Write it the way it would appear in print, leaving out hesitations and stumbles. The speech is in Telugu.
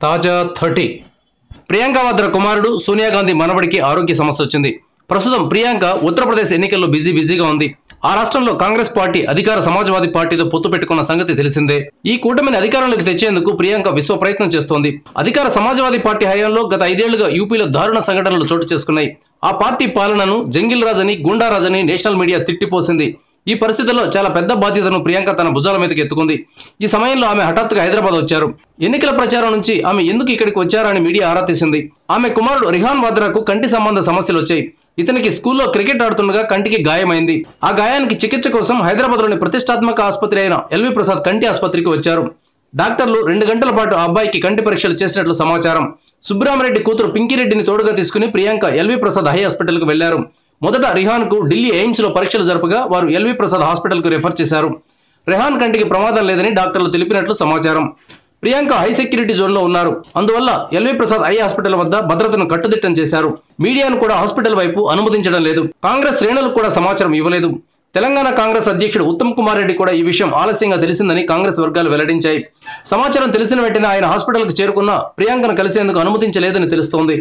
తాజా 30 ప్రియాంక వాద్రా కుమారుడు సోనియా గాంధీ మనవడికి ఆరోగ్య సమస్య వచ్చింది. ప్రస్తుతం ప్రియాంక ఉత్తరప్రదేశ్ ఎన్నికల్లో బిజీగా ఉంది. ఆ రాష్ట్రంలో కాంగ్రెస్ పార్టీ అధికార సమాజ్వాదీ పార్టీతో పొత్తు పెట్టుకున్న సంగతి తెలిసిందే. ఈ కూటమిని అధికారంలోకి తెచ్చేందుకు ప్రియాంక విశ్వ ప్రయత్నం చేస్తోంది. అధికార సమాజ్వాదీ పార్టీ హయాంలో గత 5 ఏళ్లుగా యూపీలో దారుణ సంఘటనలు చోటు చేసుకున్నాయి. ఆ పార్టీ పాలనను జంగిల్ రాజ్ అని, గుండా రాజ్ అని నేషనల్ మీడియా తిట్టిపోసింది. ఈ పరిస్థితుల్లో చాలా పెద్ద బాధ్యతను ప్రియాంక తన భుజాల మీదకి ఎత్తుకుంది. ఈ సమయంలో ఆమె హఠాత్తుగా హైదరాబాద్ వచ్చారు. ఎన్నికల ప్రచారం నుంచి ఆమె ఎందుకు ఇక్కడికి వచ్చారని మీడియా ఆరా తీసింది. ఆమె కుమారుడు రిహాన్ వాద్రాకు కంటి సంబంధ సమస్యలు వచ్చాయి. ఇతనికి స్కూల్లో క్రికెట్ ఆడుతుండగా కంటికి గాయమైంది. ఆ గాయానికి చికిత్స కోసం హైదరాబాద్లోని ప్రతిష్టాత్మక ఆసుపత్రి అయిన ఎల్వి ప్రసాద్ కంటి ఆసుపత్రికి వచ్చారు. డాక్టర్లు 2 గంటల పాటు ఆ అబ్బాయికి కంటి పరీక్షలు చేసినట్లు సమాచారం. సుబ్రహ్మరెడ్డి కూతురు పింకిరెడ్డిని తోడుగా తీసుకుని ప్రియాంక ఎల్వి ప్రసాద్ హై హాస్పిటల్కు వెళ్లారు. మొదట రిహాన్ కు ఢిల్లీ ఎయిమ్స్ లో పరీక్షలు జరపగా వారు ఎల్వి ప్రసాద్ హాస్పిటల్ కు రెఫర్ చేశారు. రెహాన్ కంటికి ప్రమాదం లేదని డాక్టర్లు తెలిపినట్లు సమాచారం. ప్రియాంక హై సెక్యూరిటీ జోన్ లో ఉన్నారు. అందువల్ల ఎల్వి ప్రసాద్ ఐ హాస్పిటల్ వద్ద భద్రతను కట్టుదిట్టం చేశారు. మీడియాను కూడా హాస్పిటల్ వైపు అనుమతించడం లేదు. కాంగ్రెస్ శ్రేణులకు కూడా సమాచారం ఇవ్వలేదు. తెలంగాణ కాంగ్రెస్ అధ్యక్షుడు ఉత్తమ్ కుమార్ రెడ్డి కూడా ఈ విషయం ఆలస్యంగా తెలిసిందని కాంగ్రెస్ వర్గాలు వెల్లడించాయి. సమాచారం తెలిసిన వెంటనే ఆయన హాస్పిటల్కు చేరుకున్న ప్రియాంకను కలిసేందుకు అనుమతించలేదని తెలుస్తోంది.